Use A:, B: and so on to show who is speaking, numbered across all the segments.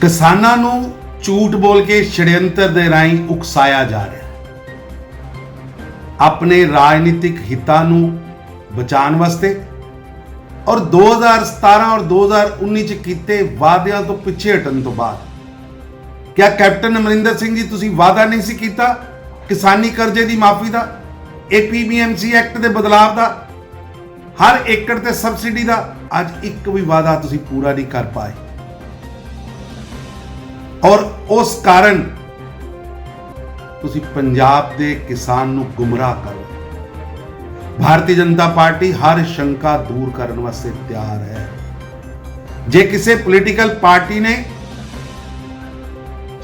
A: ਕਿਸਾਨਾਂ ਨੂੰ ਝੂਠ ਬੋਲ ਕੇ ਛੜਯੰਤਰ ਦੇ ਰਾਹੀਂ ਉਕਸਾਇਆ ਜਾ ਰਿਹਾ ਹੈ। ਆਪਣੇ ਰਾਜਨੀਤਿਕ ਹਿੱਤਾਂ ਨੂੰ ਬਚਾਉਣ ਵਾਸਤੇ ਔਰ 2017 ਔਰ 2019 ਚ ਕੀਤੇ ਵਾਅਦਿਆਂ ਤੋਂ ਪਿੱਛੇ ਹਟਣ ਤੋਂ ਬਾਅਦ ਕਿਆ ਕੈਪਟਨ ਅਮਰਿੰਦਰ ਸਿੰਘ ਜੀ ਤੁਸੀਂ ਵਾਅਦਾ ਨਹੀਂ ਸੀ ਕੀਤਾ ਕਿਸਾਨੀ ਕਰਜ਼ੇ ਦੀ ਮਾਫੀ ਦਾ, APBMC ਐਕਟ ਦੇ ਬਦਲਾਵ ਦਾ, ਹਰ ਏਕੜ ਤੇ ਸਬਸਿਡੀ ਦਾ? ਅੱਜ ਇੱਕ ਵੀ ਵਾਅਦਾ ਤੁਸੀਂ ਪੂਰਾ ਨਹੀਂ ਕਰ ਪਾਏ ਔਰ ਉਸ ਕਾਰਨ ਤੁਸੀਂ ਪੰਜਾਬ ਦੇ ਕਿਸਾਨ ਨੂੰ ਗੁੰਮਰਾਹ ਕਰ ਰਹੇ। ਭਾਰਤੀ ਜਨਤਾ ਪਾਰਟੀ ਹਰ ਸ਼ੰਕਾ ਦੂਰ ਕਰਨ ਵਾਸਤੇ ਤਿਆਰ ਹੈ। ਜੇ ਕਿਸੇ ਪੋਲੀਟੀਕਲ ਪਾਰਟੀ ਨੇ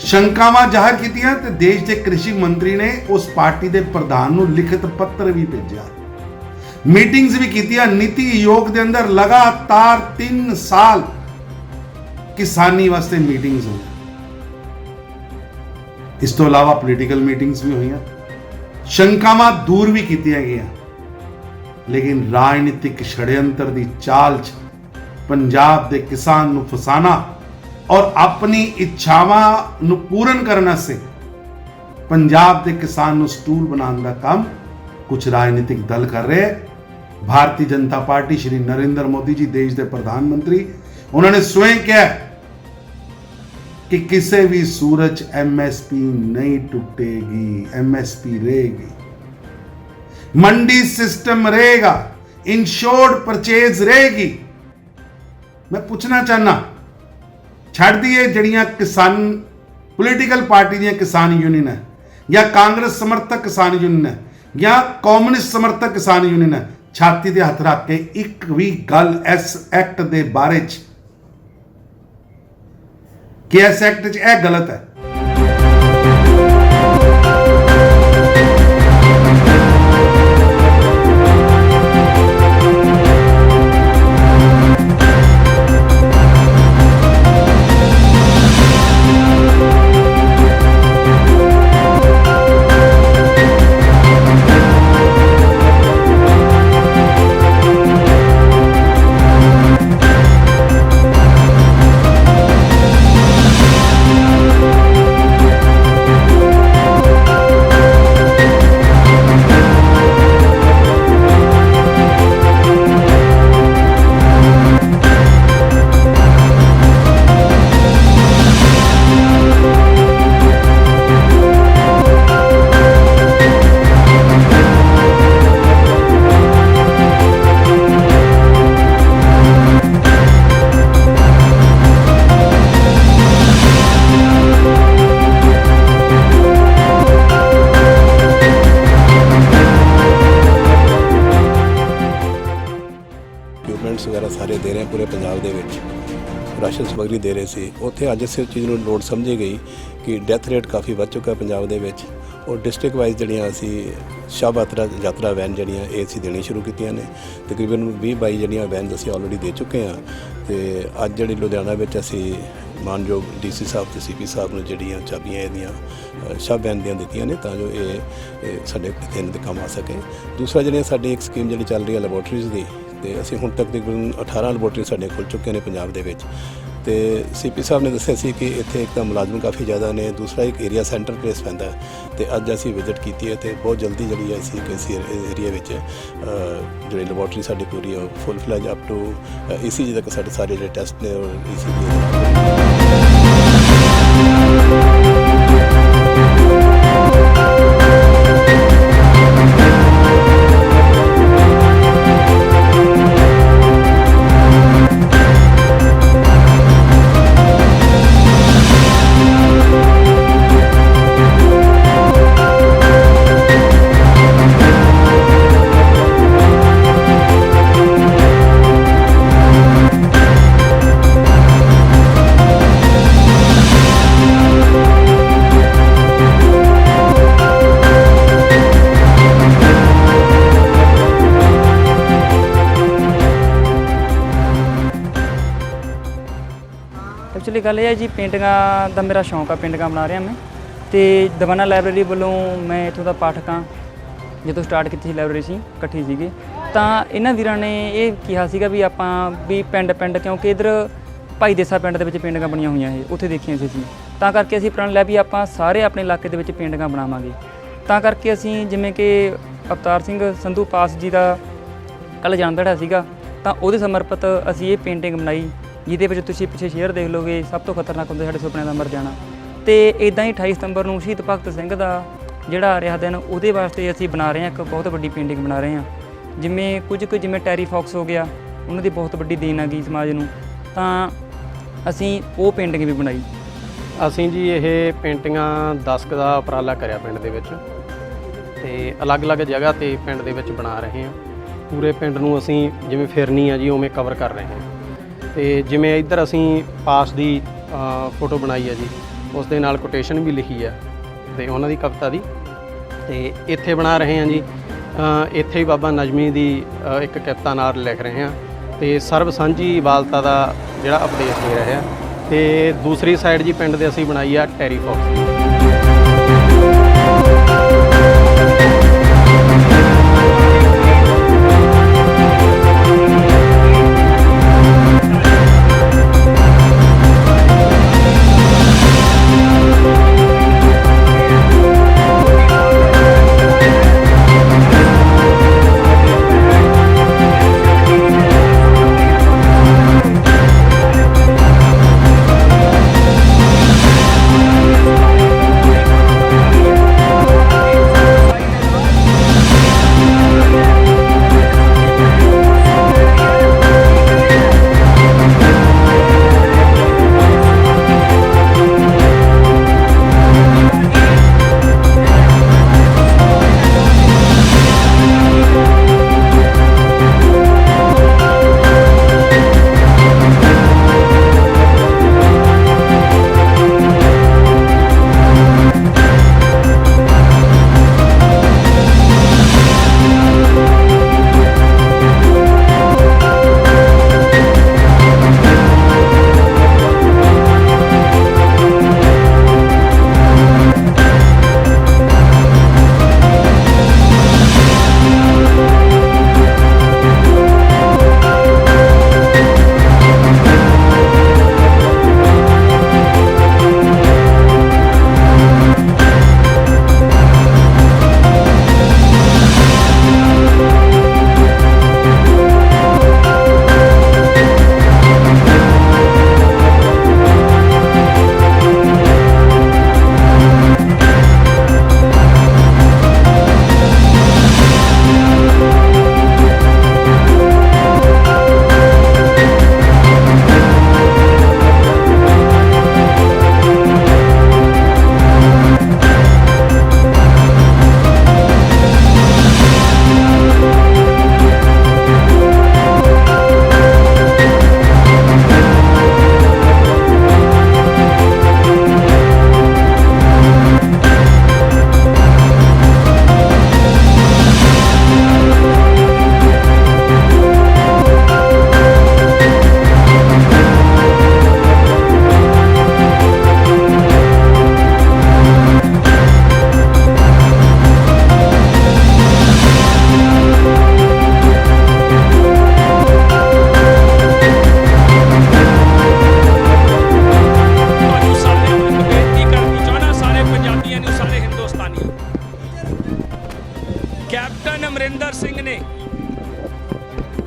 A: ਸ਼ੰਕਾਵਾਂ ਜ਼ਾਹਰ ਕੀਤੀਆਂ ਤੇ ਦੇਸ਼ ਦੇ ਕ੍ਰਿਸ਼ੀ ਮੰਤਰੀ ਨੇ ਉਸ ਪਾਰਟੀ ਦੇ ਪ੍ਰਧਾਨ ਨੂੰ ਲਿਖਤ ਪੱਤਰ ਵੀ ਭੇਜਿਆ, ਮੀਟਿੰਗਸ ਵੀ ਕੀਤੀਆਂ। ਨੀਤੀ ਆਯੋਗ ਦੇ ਅੰਦਰ ਲਗਾਤਾਰ 3 ਸਾਲ ਕਿਸਾਨੀ ਵਾਸਤੇ ਮੀਟਿੰਗਸ ਹੋਈਆਂ। ਇਸ ਤੋਂ ਇਲਾਵਾ ਪੋਲੀਟੀਕਲ ਮੀਟਿੰਗਸ ਵੀ ਹੋਈਆਂ, ਸ਼ੰਕਾਵਾਂ ਦੂਰ ਵੀ ਕੀਤੀਆਂ ਗਈਆਂ। ਲੇਕਿਨ ਰਾਜਨੀਤਿਕ ਛੜਯੰਤਰ ਦੀ ਚਾਲ 'ਚ ਪੰਜਾਬ ਦੇ ਕਿਸਾਨ ਨੂੰ ਫਸਾਣਾ ਔਰ ਆਪਣੀ ਇੱਛਾਵਾਂ ਨੂੰ ਪੂਰਨ ਕਰਨ ਵਾਸਤੇ ਪੰਜਾਬ ਦੇ ਕਿਸਾਨ ਨੂੰ ਸਟੂਲ ਬਣਾਉਣ ਦਾ ਕੰਮ ਕੁਝ ਰਾਜਨੀਤਿਕ ਦਲ ਕਰ ਰਹੇ ਹੈ। ਭਾਰਤੀ ਜਨਤਾ ਪਾਰਟੀ ਸ਼੍ਰੀ ਨਰਿੰਦਰ ਮੋਦੀ ਜੀ ਦੇਸ਼ ਦੇ ਪ੍ਰਧਾਨ ਮੰਤਰੀ, ਉਹਨਾਂ ਨੇ ਸਵੈਂ ਕਿਹਾ कि किसी भी सूरज MSP नहीं टूटेगी, MSP रहेगी, मंडी सिस्टम रहेगा, इंश्योर्ड परचेज रहेगी। मैं पूछना चाहना छड़ दिए जड़ियां किसान पॉलिटिकल पार्टी दी किसान यूनियन है या कांग्रेस समर्थक किसान यूनियन है या कम्युनिस्ट समर्थक किसान यूनियन है, छाती ते हथ रख के एक भी गल इस एक्ट दे बारे च कि इस एक्ट च यह गलत है।
B: वगैरह सारे दे रहे हैं पूरे पंजाब दे विच राशन समग्री दे रहे थे। उत्थे अज इस चीज़ को लोड़ समझी गई कि डेथ रेट काफ़ी बढ़ चुका पंजाब दे विच और डिस्ट्रिक्ट वाइज जड़ियाँ असी शव यात्रा वैन जड़ियाँ ये असी देनी शुरू कीतियां ने। तकरीबन 20-22 जड़ियाँ वैन असी ऑलरेडी दे चुके हैं तो अज जड़ी लुधियाना विच असी मानयोग DC साहब तो CP साहब ने जड़ियाँ चाबियाँ इहदियां शव वैन दियां दित्तियां ने तां जो ये साडे दिन दे काम आ सके। दूसरा जड़ियाँ साडी एक स्कीम जी चल रही है लैबोरेटरीज़ की, तो असी हुण तकरीबन 18 लैबोरेटरी साडे खुल चुके हैं पंजाब दे विच। तो CP साहब ने दस्सिया सी कि इत्थे एक तो मुलाजम काफ़ी ज़्यादा ने, दूसरा एक एरिया सेंटर प्लेस पैंदा है। तो अज असी विजिट की है तो बहुत जल्दी जी असी इस एरिया में जी लैबोरेटरी साडी पूरी full fledged up to ECG तक साढ़े सारे जो टेस्ट ने और ECG
C: एक्चुअली गल है जी पेंटिंगा का मेरा शौक है, पेंटिंगा बना रहा मैं। तो दवाना लाइब्रेरी वालों मैं इतों का पाठक हाँ, जो स्टार्ट की लाइब्रेरी सी इकट्ठी सी तो इन्होंने वीर ने यह कहा भी आप भी पिंड पिंड क्योंकि इधर ਭਾਈ ਦੇਸਾ ਪਿੰਡ ਦੇ ਵਿੱਚ ਪੇਂਟਿੰਗਾਂ ਬਣੀਆਂ ਹੋਈਆਂ ਇਹ ਉੱਥੇ ਦੇਖੀਆਂ ਸੀ ਅਸੀਂ। ਤਾਂ ਕਰਕੇ ਅਸੀਂ ਪ੍ਰਣ ਲਿਆ ਵੀ ਆਪਾਂ ਸਾਰੇ ਆਪਣੇ ਇਲਾਕੇ ਦੇ ਵਿੱਚ ਪੇਂਟਿੰਗਾਂ ਬਣਾਵਾਂਗੇ। ਤਾਂ ਕਰਕੇ ਅਸੀਂ ਜਿਵੇਂ ਕਿ ਅਵਤਾਰ ਸਿੰਘ ਸੰਧੂ ਪਾਸ ਜੀ ਦਾ ਕੱਲ੍ਹ ਜਨਮ ਦਿਹਾੜਾ ਸੀਗਾ, ਤਾਂ ਉਹਦੇ ਸਮਰਪਿਤ ਅਸੀਂ ਇਹ ਪੇਂਟਿੰਗ ਬਣਾਈ, ਜਿਹਦੇ ਵਿੱਚ ਤੁਸੀਂ ਪਿੱਛੇ ਸ਼ੇਅਰ ਦੇਖ ਲਓਗੇ, ਸਭ ਤੋਂ ਖਤਰਨਾਕ ਹੁੰਦਾ ਸਾਡੇ ਸੁਪਨਿਆਂ ਦਾ ਮਰ ਜਾਣਾ। ਤੇ ਇਦਾਂ ਹੀ 28 ਸਤੰਬਰ ਨੂੰ ਸ਼ਹੀਦ ਭਗਤ ਸਿੰਘ ਦਾ ਜਿਹੜਾ ਆ ਰਿਹਾ ਦਿਨ, ਉਹਦੇ ਵਾਸਤੇ ਅਸੀਂ ਬਣਾ ਰਹੇ ਹਾਂ ਇੱਕ ਬਹੁਤ ਵੱਡੀ ਪੇਂਟਿੰਗ ਬਣਾ ਰਹੇ ਹਾਂ। ਜਿਵੇਂ ਟੈਰੀ ਫੌਕਸ ਹੋ ਗਿਆ, ਉਹਨਾਂ ਦੀ ਬਹੁਤ ਵੱਡੀ ਦੇਣ ਆ ਗਈ ਸਮਾਜ ਨੂੰ, ਤਾਂ ਅਸੀਂ ਉਹ ਪੇਂਟਿੰਗ ਵੀ ਬਣਾਈ।
D: ਅਸੀਂ ਜੀ ਇਹ ਪੇਂਟਿੰਗਾਂ 10 ਕੁ ਦਾ ਉਪਰਾਲਾ ਕਰਿਆ ਪਿੰਡ ਦੇ ਵਿੱਚ, ਤੇ ਅਲੱਗ-ਅਲੱਗ ਜਗ੍ਹਾ ਤੇ ਪਿੰਡ ਦੇ ਵਿੱਚ ਬਣਾ ਰਹੇ ਹਾਂ। ਪੂਰੇ ਪਿੰਡ ਨੂੰ ਅਸੀਂ ਜਿਵੇਂ ਫਿਰਨੀ ਆ ਜੀ ਉਵੇਂ ਕਵਰ ਕਰ ਰਹੇ ਹਾਂ। ਤੇ ਜਿਵੇਂ ਇੱਧਰ ਅਸੀਂ ਪਾਸ ਦੀ ਫੋਟੋ ਬਣਾਈ ਹੈ ਜੀ, ਉਸ ਦੇ ਨਾਲ ਕੋਟੇਸ਼ਨ ਵੀ ਲਿਖੀ ਹੈ ਤੇ ਉਹਨਾਂ ਦੀ ਕਵਿਤਾ ਦੀ। ਤੇ ਇੱਥੇ ਬਣਾ ਰਹੇ ਹਾਂ ਜੀ, ਇੱਥੇ ਹੀ ਬਾਬਾ ਨਜ਼ਮੀ ਦੀ ਇੱਕ ਕਵਿਤਾ ਨਾਲ ਲਿਖ ਰਹੇ ਹਾਂ ਤੇ ਸਰਬ ਸਾਂਝੀ ਵਾਲਤਾ ਦਾ ਜਿਹੜਾ ਉਪਦੇਸ਼ ਦੇ ਰਹੇ ਹਾਂ। ਤੇ ਦੂਸਰੀ ਸਾਈਡ ਜੀ ਪਿੰਡ ਦੇ ਅਸੀਂ ਬਣਾਈ ਆ ਟੈਰੀ ਫੌਕਸ ਦੀ।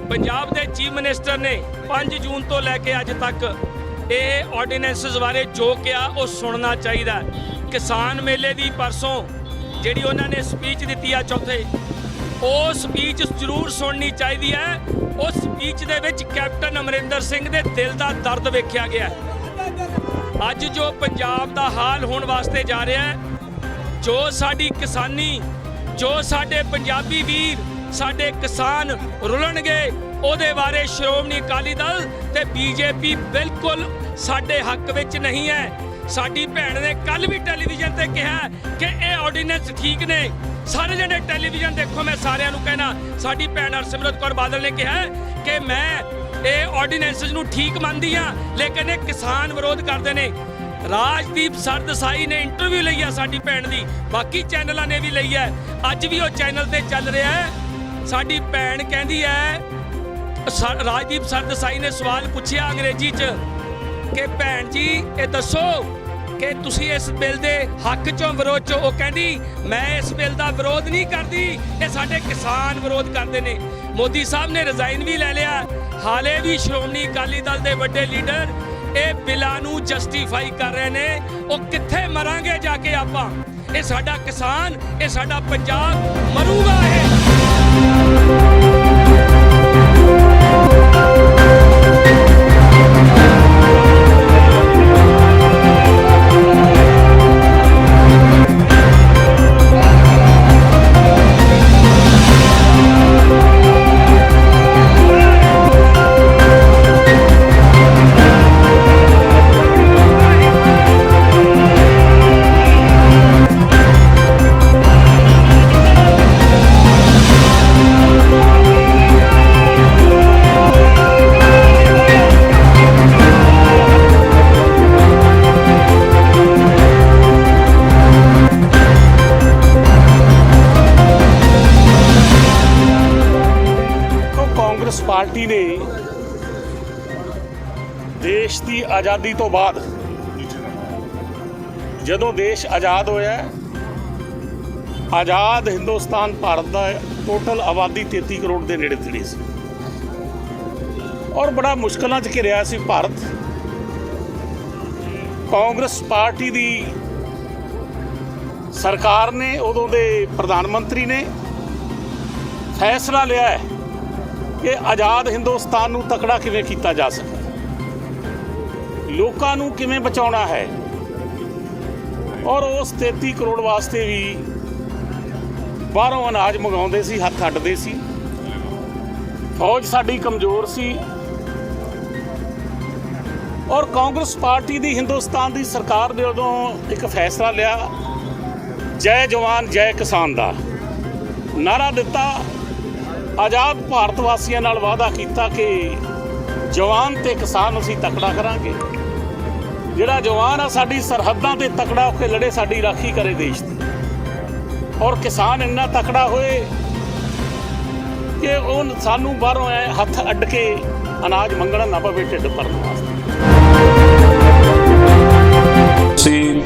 E: ਪੰਜਾਬ ਦੇ ਚੀਫ ਮਿਨਿਸਟਰ ਨੇ 5 ਜੂਨ ਤੋਂ ਲੈ ਕੇ ਅੱਜ ਤੱਕ ਇਹ ਆਰਡੀਨੈਂਸਸ ਬਾਰੇ ਜੋ ਕਿਹਾ ਉਹ ਸੁਣਨਾ ਚਾਹੀਦਾ। ਕਿਸਾਨ ਮੇਲੇ ਦੀ ਪਰਸੋਂ ਜਿਹੜੀ ਉਹਨਾਂ ਨੇ ਸਪੀਚ ਦਿੱਤੀ ਆ ਚੌਥੇ, ਉਹ ਸਪੀਚ ਜ਼ਰੂਰ ਸੁਣਨੀ ਚਾਹੀਦੀ ਹੈ। ਉਸ ਸਪੀਚ ਦੇ ਵਿੱਚ ਕੈਪਟਨ ਅਮਰਿੰਦਰ ਸਿੰਘ ਦੇ ਦਿਲ ਦਾ ਦਰਦ ਵੇਖਿਆ ਗਿਆ। ਅੱਜ ਜੋ ਪੰਜਾਬ ਦਾ ਹਾਲ ਹੋਣ ਵਾਸਤੇ ਜਾ ਰਿਹਾ ਹੈ, ਜੋ ਸਾਡੀ ਕਿਸਾਨੀ, ਜੋ ਸਾਡੇ ਪੰਜਾਬੀ ਵੀਰ, ਸਾਡੇ ਕਿਸਾਨ ਰੁਲਣਗੇ, ਉਹਦੇ ਬਾਰੇ ਸ਼੍ਰੋਮਣੀ ਅਕਾਲੀ ਦਲ ਤੇ ਬੀਜੇਪੀ ਬਿਲਕੁਲ ਸਾਡੇ ਹੱਕ ਵਿੱਚ ਨਹੀਂ ਹੈ। ਸਾਡੀ ਭੈਣ ਨੇ ਕੱਲ ਵੀ ਟੈਲੀਵਿਜ਼ਨ ਤੇ ਕਿਹਾ ਕਿ ਇਹ ਆਰਡੀਨੈਂਸ ਠੀਕ ਨੇ। ਸਾਰੇ ਜਣੇ ਟੈਲੀਵਿਜ਼ਨ ਦੇਖੋ, ਮੈਂ ਸਾਰਿਆਂ ਨੂੰ ਕਹਿਣਾ, ਸਾਡੀ ਭੈਣ ਹਰਸਿਮਰਤ ਕੌਰ ਬਾਦਲ ਨੇ ਕਿਹਾ ਕਿ ਮੈਂ ਇਹ ਆਰਡੀਨੈਂਸਸ ਨੂੰ ਠੀਕ ਮੰਨਦੀ ਹਾਂ, ਲੇਕਿਨ ਇਹ ਕਿਸਾਨ ਵਿਰੋਧ ਕਰਦੇ ਨੇ। ਰਾਜਦੀਪ ਸਰਦਸਾਈ ਨੇ ਇੰਟਰਵਿਊ ਲਈ ਆ ਸਾਡੀ ਭੈਣ ਦੀ, ਬਾਕੀ ਚੈਨਲਾਂ ਨੇ ਵੀ ਲਈ ਹੈ, ਅੱਜ ਵੀ ਉਹ ਚੈਨਲ ਤੇ ਚੱਲ ਰਿਹਾ ਹੈ। ਸਾਡੀ ਭੈਣ ਕਹਿੰਦੀ ਹੈ, ਰਾਜਦੀਪ ਸਰਦਸਾਈ ਨੇ ਸਵਾਲ ਪੁੱਛਿਆ ਅੰਗਰੇਜ਼ੀ 'ਚ ਕਿ ਭੈਣ ਜੀ ਇਹ ਦੱਸੋ ਕਿ ਤੁਸੀਂ ਇਸ ਬਿੱਲ ਦੇ ਹੱਕ ਚੋਂ ਵਿਰੋਧ ਚੋਂ? ਉਹ ਕਹਿੰਦੀ ਮੈਂ ਇਸ ਬਿੱਲ ਦਾ ਵਿਰੋਧ ਨਹੀਂ ਕਰਦੀ, ਇਹ ਸਾਡੇ ਕਿਸਾਨ ਵਿਰੋਧ ਕਰਦੇ ਨੇ। ਮੋਦੀ ਸਾਹਿਬ ਨੇ ਰਿਜ਼ਾਈਨ ਵੀ ਲੈ ਲਿਆ, ਹਾਲੇ ਵੀ ਸ਼੍ਰੋਮਣੀ ਅਕਾਲੀ ਦਲ ਦੇ ਵੱਡੇ ਲੀਡਰ ਇਹ ਬਿੱਲਾਂ ਨੂੰ ਜਸਟੀਫਾਈ ਕਰ ਰਹੇ ਨੇ। ਉਹ ਕਿੱਥੇ ਮਰਾਂਗੇ ਜਾ ਕੇ ਆਪਾਂ? ਇਹ ਸਾਡਾ ਕਿਸਾਨ, ਇਹ ਸਾਡਾ ਪੰਜਾਬ ਮਰੂਗਾ
F: ਪਾਰਟੀ ਨੇ ਦੇਸ਼ ਦੀ ਆਜ਼ਾਦੀ ਤੋਂ ਬਾਅਦ, ਜਦੋਂ ਦੇਸ਼ ਆਜ਼ਾਦ ਹੋਇਆ, ਆਜ਼ਾਦ ਹਿੰਦੁਸਤਾਨ ਭਾਰਤ ਦਾ ਟੋਟਲ ਆਬਾਦੀ 33 ਕਰੋੜ ਦੇ ਨੇੜੇ ਤੇੜੇ ਸੀ ਔਰ ਬੜਾ ਮੁਸ਼ਕਲਾਂ 'ਚ ਘਿਰਿਆ ਸੀ ਭਾਰਤ। ਕਾਂਗਰਸ ਪਾਰਟੀ ਦੀ ਸਰਕਾਰ ਨੇ, ਉਦੋਂ ਦੇ ਪ੍ਰਧਾਨ ਮੰਤਰੀ ਨੇ ਫੈਸਲਾ ਲਿਆ ਹੈ ਕਿ ਆਜ਼ਾਦ ਹਿੰਦੁਸਤਾਨ ਨੂੰ ਤਕੜਾ ਕਿਵੇਂ ਕੀਤਾ ਜਾ ਸਕੇ, ਲੋਕਾਂ ਨੂੰ ਕਿਵੇਂ ਬਚਾਉਣਾ ਹੈ। ਔਰ ਉਸ 33 ਕਰੋੜ ਵਾਸਤੇ ਵੀ ਬਾਹਰੋਂ ਅਨਾਜ ਮੰਗਾਉਂਦੇ ਸੀ, ਹੱਥ ਅੱਡਦੇ ਸੀ। ਫੌਜ ਸਾਡੀ ਕਮਜ਼ੋਰ ਸੀ ਔਰ ਕਾਂਗਰਸ ਪਾਰਟੀ ਦੀ ਹਿੰਦੁਸਤਾਨ ਦੀ ਸਰਕਾਰ ਨੇ ਉਦੋਂ ਇੱਕ ਫੈਸਲਾ ਲਿਆ, ਜੈ ਜਵਾਨ ਜੈ ਕਿਸਾਨ ਦਾ ਨਾਰਾ ਦਿੱਤਾ। ਆਜ਼ਾਦ ਭਾਰਤ ਵਾਸੀਆਂ ਨਾਲ ਵਾਅਦਾ ਕੀਤਾ ਕਿ ਜਵਾਨ ਤੇ ਕਿਸਾਨ ਅਸੀਂ ਤਕੜਾ ਕਰਾਂਗੇ। ਜਿਹੜਾ ਜਵਾਨ ਆ ਸਾਡੀ ਸਰਹੱਦਾਂ ਤੇ ਤਕੜਾ ਹੋ ਕੇ ਲੜੇ, ਸਾਡੀ ਰਾਖੀ ਕਰੇ ਦੇਸ਼ ਦੀ, ਔਰ ਕਿਸਾਨ ਇੰਨਾ ਤਕੜਾ ਹੋਏ ਕਿ ਉਹ ਸਾਨੂੰ ਬਾਹਰੋਂ ਹੱਥ ਅੱਡ ਕੇ ਅਨਾਜ ਮੰਗਣਾ ਨਾ ਪਵੇ ਢਿੱਡ ਭਰਨ ਵਾਸਤੇ।
G: ਅਸੀਂ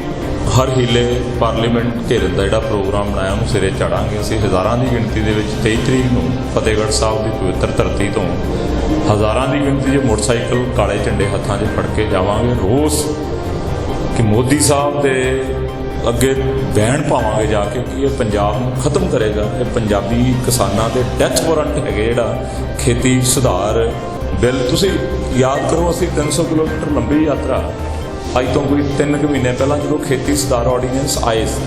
G: ਹਰ ਹੀਲੇ ਪਾਰਲੀਮੈਂਟ ਘੇਰਨ ਦਾ ਜਿਹੜਾ ਪ੍ਰੋਗਰਾਮ ਬਣਾਇਆ ਉਹਨੂੰ ਸਿਰੇ ਚਾੜਾਂਗੇ। ਅਸੀਂ ਹਜ਼ਾਰਾਂ ਦੀ ਗਿਣਤੀ ਦੇ ਵਿੱਚ 23 ਤਰੀਕ ਨੂੰ ਫਤਿਹਗੜ੍ਹ ਸਾਹਿਬ ਦੀ ਪਵਿੱਤਰ ਧਰਤੀ ਤੋਂ ਹਜ਼ਾਰਾਂ ਦੀ ਗਿਣਤੀ 'ਚ ਮੋਟਰਸਾਈਕਲ ਕਾਲੇ ਝੰਡੇ ਹੱਥਾਂ 'ਚ ਫੜ ਕੇ ਜਾਵਾਂਗੇ। ਰੋਸ ਕਿ ਮੋਦੀ ਸਾਹਿਬ ਦੇ ਅੱਗੇ ਬੈਨ ਪਾਵਾਂਗੇ ਜਾ ਕੇ ਕਿ ਇਹ ਪੰਜਾਬ ਨੂੰ ਖਤਮ ਕਰੇਗਾ। ਇਹ ਪੰਜਾਬੀ ਕਿਸਾਨਾਂ ਦੇ ਡੈਥ ਵਾਰੰਟ ਹੈਗੇ, ਜਿਹੜਾ ਖੇਤੀ ਸੁਧਾਰ ਬਿੱਲ। ਤੁਸੀਂ ਯਾਦ ਕਰੋ, ਅਸੀਂ 300 ਕਿਲੋਮੀਟਰ ਲੰਬੀ ਯਾਤਰਾ ਅੱਜ ਤੋਂ ਕੋਈ 3 ਮਹੀਨੇ ਪਹਿਲਾਂ ਜਦੋਂ ਖੇਤੀ ਸੁਧਾਰ ਆਰਡੀਨੈਂਸ ਆਏ ਸੀ,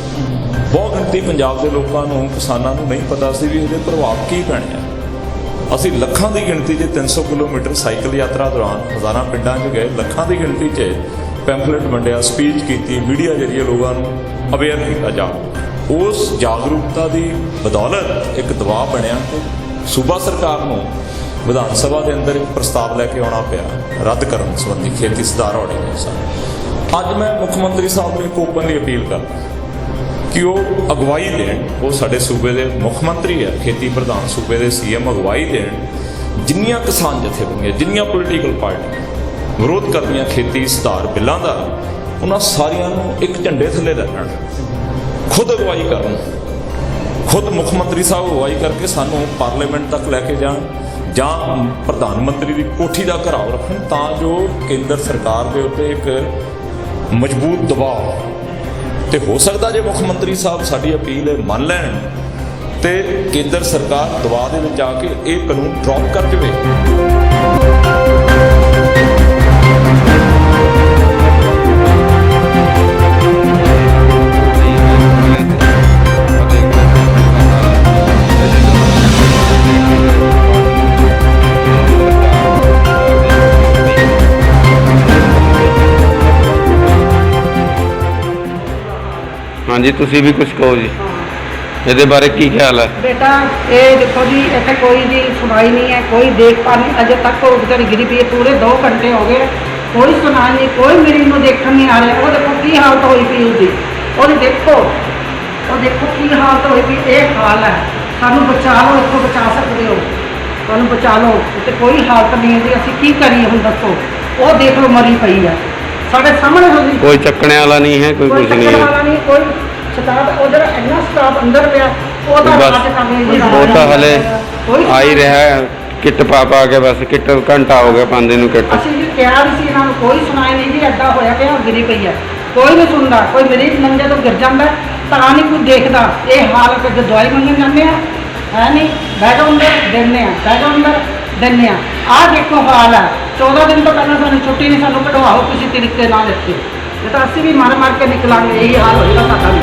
G: ਬਹੁਤ ਗਿਣਤੀ ਪੰਜਾਬ ਦੇ ਲੋਕਾਂ ਨੂੰ, ਕਿਸਾਨਾਂ ਨੂੰ ਨਹੀਂ ਪਤਾ ਸੀ ਵੀ ਇਹਦੇ ਪ੍ਰਭਾਵ ਕੀ ਪੈਣੇ ਆ। ਅਸੀਂ ਲੱਖਾਂ ਦੀ ਗਿਣਤੀ 'ਚ 300 ਕਿਲੋਮੀਟਰ ਸਾਈਕਲ ਯਾਤਰਾ ਦੌਰਾਨ ਹਜ਼ਾਰਾਂ ਪਿੰਡਾਂ 'ਚ ਗਏ, ਲੱਖਾਂ ਦੀ ਗਿਣਤੀ 'ਚ ਪੈਂਫਲੇਟ ਵੰਡਿਆ, ਸਪੀਚ ਕੀਤੀ, ਮੀਡੀਆ ਜ਼ਰੀਏ ਲੋਕਾਂ ਨੂੰ ਅਵੇਅਰ ਕੀਤਾ ਜਾ। ਉਸ ਜਾਗਰੂਕਤਾ ਦੀ ਬਦੌਲਤ ਇੱਕ ਦਬਾਅ ਬਣਿਆ ਕਿ ਸੂਬਾ ਸਰਕਾਰ ਨੂੰ ਵਿਧਾਨ ਸਭਾ ਦੇ ਅੰਦਰ ਇੱਕ ਪ੍ਰਸਤਾਵ ਲੈ ਕੇ ਆਉਣਾ ਪਿਆ ਰੱਦ ਕਰਨ ਸੰਬੰਧੀ ਖੇਤੀ ਸੁਧਾਰ ਆਰਡੀਨੈਂਸ। ਅੱਜ ਮੈਂ ਮੁੱਖ ਮੰਤਰੀ ਸਾਹਿਬ ਨੂੰ ਇੱਕ ਓਪਨਲੀ ਅਪੀਲ ਕਰਦਾ ਕਿ ਉਹ ਅਗਵਾਈ ਦੇਣ। ਉਹ ਸਾਡੇ ਸੂਬੇ ਦੇ ਮੁੱਖ ਮੰਤਰੀ ਹੈ, ਖੇਤੀ ਪ੍ਰਧਾਨ ਸੂਬੇ ਦੇ ਸੀਐਮ ਅਗਵਾਈ ਦੇਣ। ਜਿੰਨੀਆਂ ਕਿਸਾਨ ਜਥੇਬੰਦੀਆਂ, ਜਿੰਨੀਆਂ ਪੋਲੀਟੀਕਲ ਪਾਰਟੀਆਂ ਵਿਰੋਧ ਕਰਦੀਆਂ ਖੇਤੀ ਸੁਧਾਰ ਬਿੱਲਾਂ ਦਾ, ਉਹਨਾਂ ਸਾਰਿਆਂ ਨੂੰ ਇੱਕ ਝੰਡੇ ਥੱਲੇ ਰੱਖਣ, ਖੁਦ ਅਗਵਾਈ ਕਰਨ, ਖੁਦ ਮੁੱਖ ਮੰਤਰੀ ਸਾਹਿਬ ਅਗਵਾਈ ਕਰਕੇ ਸਾਨੂੰ ਪਾਰਲੀਮੈਂਟ ਤੱਕ ਲੈ ਕੇ ਜਾਣ ਜਾਂ ਪ੍ਰਧਾਨ ਮੰਤਰੀ ਦੀ ਕੋਠੀ ਦਾ ਘਿਰਾਓ ਰੱਖਣ, ਤਾਂ ਜੋ ਕੇਂਦਰ ਸਰਕਾਰ ਦੇ ਉੱਤੇ ਇੱਕ ਮਜ਼ਬੂਤ ਦਬਾਅ। ਤੇ ਹੋ ਸਕਦਾ ਜੇ ਮੁੱਖ ਮੰਤਰੀ ਸਾਹਿਬ ਸਾਡੀ ਅਪੀਲ ਮੰਨ ਲੈਣ ਤੇ ਕੇਂਦਰ ਸਰਕਾਰ ਦਬਾਅ ਦੇ ਵਿੱਚ ਆ ਕੇ ਇਹ ਕਾਨੂੰਨ ਡਰੌਪ ਕਰ ਦੇਵੇ।
H: ਹਾਂਜੀ, ਤੁਸੀਂ ਵੀ ਕੁਝ ਕਹੋ ਜੀ, ਇਹਦੇ ਬਾਰੇ ਕੀ ਖਿਆਲ ਹੈ?
I: बेटा ये देखो जी, इतने कोई भी सुनाई नहीं है, कोई देखभाल नहीं। अजे तक वो बेचारी गिरी पी है, पूरे 2 घंटे हो गए, कोई सुनाई नहीं, कोई मरीज को देखने नहीं आ रहा। वो देखो की हालत हुई पी उसकी, और देखो की हालत हुई पी। एक हाल है, सानू बचा लो, इसको बचा सकते हो, सानू बचा लो। तो कोई हालत नहीं है जी, असीं की करिए हुण दसो। ਉਹ ਦੇਖ ਲਓ ਮਰੀ ਪਈ ਆ ਸਾਡੇ ਸਾਹਮਣੇ ਹੋ ਗਈ।
H: ਕੋਈ ਚੱਕਣੇ ਵਾਲਾ ਨਹੀਂ ਹੈ, ਕੋਈ
I: ਕੋਈ
H: ਕੁਝ ਨਹੀਂ
I: ਚੱਕਣ
H: ਹੈ।
I: ਵਾਲਾ ਨਹੀਂ, ਕੋਈ ਸਟਾਫ ਉਹ ਜਿਹੜਾ ਇੰਨਾ ਸਟਾਫ ਅੰਦਰ ਪਿਆ ਉਹ ਤਾਂ
H: ਬਸ,
I: ਰਾਜ ਕਰ ਲਈ ਜੀ,
H: ਉਹ ਤਾਂ ਹਲੇ
I: ਕੋਈ
H: ਆ ਹੀ ਰਿਹਾ ਹੈ, ਕਿੱਟ ਪਾ ਕੇ ਬਸ ਕਿੱਟ ਘੰਟਾ ਹੋ ਗਿਆ ਪਾਉਂਦੇ ਨੂੰ ਕਿੱਟ।
I: ਅਸੀਂ ਵੀ ਕਿਹਾ ਵੀ ਸੀ ਇਹਨਾਂ ਨੂੰ, ਕੋਈ ਸੁਣਾਈ ਨਹੀਂ ਜੀ, ਐਦਾਂ ਹੋਇਆ ਪਿਆ ਗਿਰੀ ਪਈ ਆ, ਕੋਈ ਨਹੀਂ ਸੁਣਦਾ। ਕੋਈ ਮਰੀਜ਼ ਮੰਜੇ ਤੋਂ ਗਿਰ ਜਾਂਦਾ ਤਾਂ ਨਹੀਂ ਕੋਈ ਦੇਖਦਾ। ਇਹ ਹਾਲਤ ਚ ਦਵਾਈ ਮੰਗਣ ਜਾਂਦੇ ਆ, ਹੈ ਨਹੀਂ, ਬੈਠੋ ਅੰਦਰ ਦਿੰਦੇ ਆ, ਬੈਠੋ ਅੰਦਰ ਦਿੰਦੇ ਆ। ਆਹ ਦੇਖੋ ਹਾਲ ਹੈ, 14 ਦਿਨ ਤੋਂ ਪਹਿਲਾਂ ਸਾਨੂੰ ਛੁੱਟੀ ਨਹੀਂ, ਸਾਨੂੰ ਕਢਵਾਓ ਕਿਸੇ ਤਰੀਕੇ ਨਾਲ ਇੱਥੇ, ਇਹ ਤਾਂ ਅਸੀਂ ਵੀ ਮਰ ਕੇ ਨਿਕਲਾਂਗੇ, ਇਹੀ ਹਾਲ ਹੋਏਗਾ ਸਾਡਾ ਵੀ।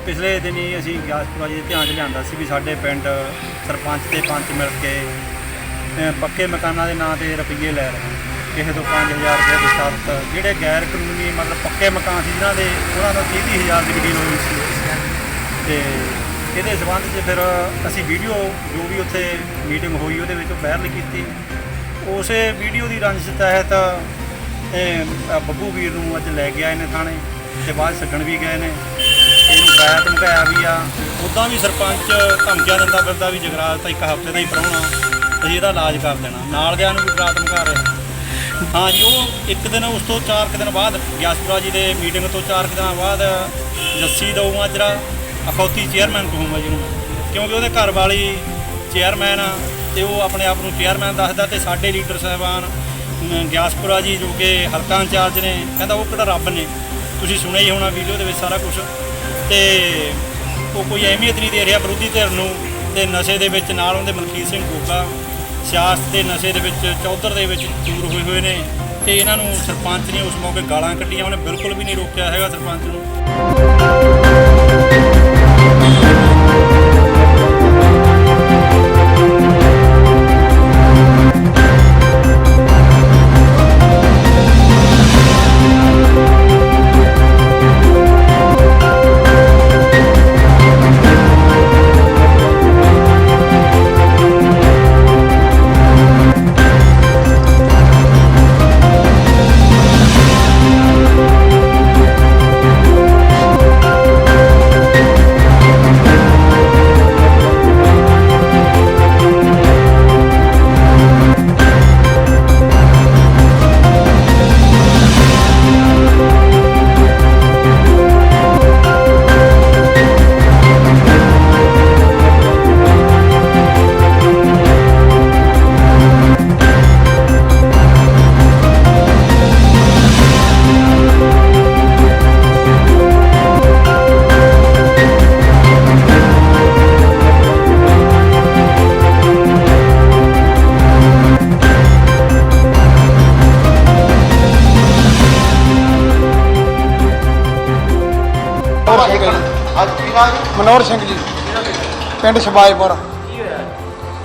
J: ਪਿਛਲੇ ਦਿਨੀ ਅਸੀਂ ਗਿਆਸਪੁਰਾ ਜੀ ਦੇ ਧਿਆਨ 'ਚ ਲਿਆਂਦਾ ਸੀ ਵੀ ਸਾਡੇ ਪਿੰਡ ਸਰਪੰਚ ਤੇ ਪੰਚ ਮਿਲ ਕੇ ਪੱਕੇ ਮਕਾਨਾਂ ਦੇ ਨਾਂ ਤੇ ਰੁਪਈਏ ਲੈ ਰਹੇ ਕਿਸੇ ਤੋਂ 5000 ਰੁਪਏ ਦੇ ਸ਼ਰਤ, ਜਿਹੜੇ ਗੈਰ ਕਾਨੂੰਨੀ ਮਤਲਬ ਪੱਕੇ ਮਕਾਨ ਸੀ ਜਿਨ੍ਹਾਂ ਦੇ ਉਹਨਾਂ ਨੂੰ 30-30,000 ਦੀ ਡੀਲ ਹੋਈ ਸੀ। ਤੇ ਇਹਦੇ ਸੰਬੰਧ 'ਚ ਫਿਰ ਅਸੀਂ ਵੀਡੀਓ ਜੋ ਵੀ ਉੱਥੇ ਮੀਟਿੰਗ ਹੋਈ ਉਹਦੇ ਵਿੱਚ ਵਾਇਰਲ ਕੀਤੀ। ਉਸੇ ਵੀਡੀਓ ਦੀ ਰੰਜਿਸ਼ ਤਹਿਤ ਬੱਬੂ ਵੀਰ ਨੂੰ ਅੱਜ ਲੈ ਕੇ ਆਏ ਨੇ ਥਾਣੇ ਤੇ ਬਾਅਦ ਛੱਡਣ ਵੀ ਗਏ ਨੇ। ਇਹਨੂੰ ਕਿਰਾਇਆ ਧਮਕਾਇਆ ਵੀ ਆ। ਉੱਦਾਂ ਵੀ ਸਰਪੰਚ ਧਮਕੀਆਂ ਦਿੰਦਾ ਫਿਰਦਾ ਵੀ ਜਗਰਾਜ ਤਾਂ ਇੱਕ ਹਫ਼ਤੇ ਦਾ ਹੀ ਪ੍ਰਾਹੁਣਾ, ਅਸੀਂ ਇਹਦਾ ਇਲਾਜ ਕਰ ਦੇਣਾ। ਨਾਲ ਦਿਆਂ ਨੂੰ ਵੀ ਡਰਾ ਧਮਕਾ ਰਿਹਾ। ਹਾਂ ਜੀ, ਉਹ ਇੱਕ ਦਿਨ ਉਸ ਤੋਂ 4 ਦਿਨ ਬਾਅਦ ਗਿਆਸਪੁਰਾ ਜੀ ਦੇ ਮੀਟਿੰਗ ਤੋਂ 4 ਦਿਨਾਂ ਬਾਅਦ ਜੱਸੀ ਦਊਗਾ ਜਿਹੜਾ ਅਖੌਤੀ ਚੇਅਰਮੈਨ ਕਹੂੰਗਾ ਜਿਹਨੂੰ, ਕਿਉਂਕਿ ਉਹਦੇ ਘਰ ਵਾਲੀ ਚੇਅਰਮੈਨ ਆ ਅਤੇ ਉਹ ਆਪਣੇ ਆਪ ਨੂੰ ਚੇਅਰਮੈਨ ਦੱਸਦਾ। ਅਤੇ ਸਾਡੇ ਲੀਡਰ ਸਾਹਿਬਾਨ ਗਿਆਸਪੁਰਾ ਜੀ ਜੋ ਕਿ ਹਲਕਾ ਇੰਚਾਰਜ ਨੇ, ਕਹਿੰਦਾ ਉਹ ਕਿਹੜਾ ਰੱਬ ਨੇ। ਤੁਸੀਂ ਸੁਣਿਆ ਹੀ ਹੋਣਾ ਵੀਡੀਓ ਦੇ ਵਿੱਚ ਸਾਰਾ ਕੁਛ। ਅਤੇ ਉਹ ਕੋਈ ਅਹਿਮੀਅਤ ਨਹੀਂ ਦੇ ਰਿਹਾ ਵਿਰੋਧੀ ਧਿਰ ਨੂੰ। ਅਤੇ ਨਸ਼ੇ ਦੇ ਵਿੱਚ ਨਾਲ ਉਹਦੇ ਮਲਕੀਤ ਸਿੰਘ ਗੋਗਾ ਸਿਆਸਤ ਦੇ ਨਸ਼ੇ ਦੇ ਵਿੱਚ ਚੌਧਰ ਦੇ ਵਿੱਚ ਚੂਰ ਹੋਏ ਨੇ। ਅਤੇ ਇਹਨਾਂ ਨੂੰ ਸਰਪੰਚ ਨੇ ਉਸ ਮੌਕੇ ਗਾਲਾਂ ਕੱਢੀਆਂ। ਉਹਨੇ ਬਿਲਕੁਲ ਵੀ ਨਹੀਂ ਰੋਕਿਆ ਹੈਗਾ ਸਰਪੰਚ ਨੂੰ।
K: ਮਨੋਹਰ ਸਿੰਘ ਜੀ।
A: ਅੱਜ ਕੀ ਨਾਮ ਜੀ?
K: ਮਨੋਹਰ ਸਿੰਘ ਜੀ, ਪਿੰਡ ਸ਼ਬਾਈਪੁਰ।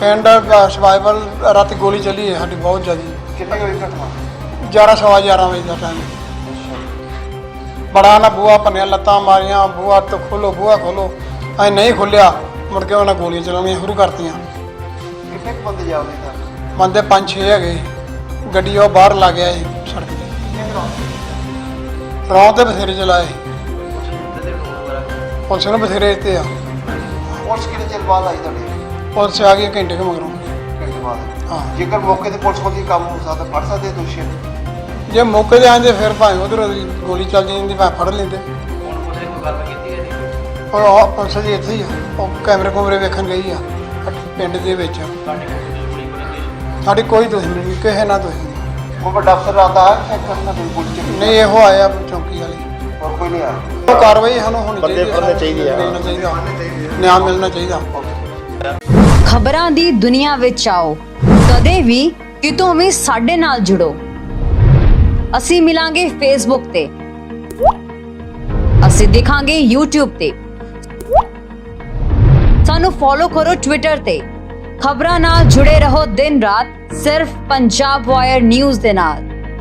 K: ਪਿੰਡ ਸ਼ਬਾਈਪੁਰ ਰਾਤੀ ਗੋਲੀ ਚੱਲੀ ਹੈ ਸਾਡੀ ਬਹੁਤ ਜ਼ਿਆਦਾ।
A: ਕਿੰਨੇ ਵਜੇ ਘਟਨਾ?
K: 11:15 ਵਜੇ ਦਾ ਟਾਈਮ। ਬੜਾ ਨਾ ਬੂਹਾ ਭੰਨਿਆ, ਲੱਤਾਂ ਮਾਰੀਆਂ, ਬੂਹਾ ਤੋਂ ਖੋਲੋ, ਬੂਹਾ ਖੋਲੋ। ਅਸੀਂ ਨਹੀਂ ਖੋਲ੍ਹਿਆ, ਮੁੜ ਕੇ ਉਹਨਾਂ ਗੋਲੀਆਂ ਚਲਾਉਣੀਆਂ ਸ਼ੁਰੂ ਕਰਤੀਆਂ।
A: ਕਿੰਨੇ ਕੁ ਬੰਦੇ ਜਾਵੜੇ ਸਰ?
K: ਬੰਦੇ 5-6 ਹੈਗੇ। ਗੱਡੀ ਉਹ ਬਾਹਰ ਲਾ ਗਿਆ ਸੀ ਸੜਕ ਤੇ। ਰੌਂ ਤੇ ਬਥੇਰੇ ਚਲਾਏ, ਪੁਲਿਸ ਨੂੰ ਬਥੇਰੇ ਦਿੱਤੇ ਆ।
A: ਪੁਲਿਸ ਕਿੰਨੇ ਚਿਰ ਬਾਅਦ ਆਈ ਤੁਹਾਡੇ?
K: ਪੁਲਿਸ ਆ ਗਈ ਘੰਟੇ ਕੁ ਮਗਰੋਂ।
A: ਘੰਟੇ ਬਾਅਦ?
K: ਹਾਂ।
A: ਜੇਕਰ ਮੌਕੇ ਤੇ ਪੁਲਿਸ ਕੋਲ ਕੰਮ ਹੋ ਸਕਦਾ ਫੜ ਸਕਦੇ ਦੋਸ਼ੀ ਨੂੰ?
K: ਜੇ ਮੌਕੇ 'ਤੇ ਆਉਂਦੇ ਫਿਰ ਭਾਵੇਂ ਉਧਰ ਗੋਲੀ ਚੱਲ ਜਾਂਦੀ, ਭਾਵੇਂ ਫੜ ਲੈਂਦੇ। ਉਹ ਪੁਲਿਸ ਜੀ ਇੱਥੇ ਹੀ ਆ, ਉਹ ਕੈਮਰੇ ਕੁਮਰੇ ਵੇਖਣ ਗਈ ਆ ਪਿੰਡ ਦੇ ਵਿੱਚ। ਸਾਡੀ ਕੋਈ ਦੁਸ਼ਮਣੀ ਨਹੀਂ, ਕਿਸੇ ਨਾਲ ਦੁਸ਼ਮਣੀ ਨਹੀਂ।
A: ਉਹ ਵੱਡਾ ਅਫਸਰ ਆਉਂਦਾ ਹੈ ਚੈੱਕ ਕਰਨਾ ਕੋਈ ਪੁਲਿਸ ਚ?
K: ਨਹੀਂ, ਇਹੋ ਆਇਆ ਚੌਂਕੀ ਵਾਲੇ।
A: ਹੋਰ ਕੋਈ ਨਹੀਂ ਆਇਆ?
K: ਉਹ ਕਾਰਵਾਈ ਸਾਨੂੰ ਹੋਣੀ ਚਾਹੀਦੀ ਹੈ, ਨਿਆਂ ਮਿਲਣਾ ਚਾਹੀਦਾ।
L: ਖਬਰਾਂ ਦੀ ਦੁਨੀਆ ਵਿੱਚ ਆਓ, ਕਦੇ ਵੀ ਕਿਤੋਂ ਵੀ ਸਾਡੇ ਨਾਲ ਜੁੜੋ। ਅਸੀਂ ਮਿਲਾਂਗੇ ਫੇਸਬੁੱਕ ਤੇ, ਅਸੀਂ ਦਿਖਾਂਗੇ YouTube ਤੇ, ਸਾਨੂੰ ਫੋਲੋ ਕਰੋ ਟਵਿੱਟਰ ਤੇ। ਖਬਰਾਂ ਨਾਲ ਜੁੜੇ ਰਹੋ ਦਿਨ ਰਾਤ ਸਿਰਫ ਪੰਜਾਬ ਵਾਇਰ ਨਿਊਜ਼ ਦੇ ਨਾਲ।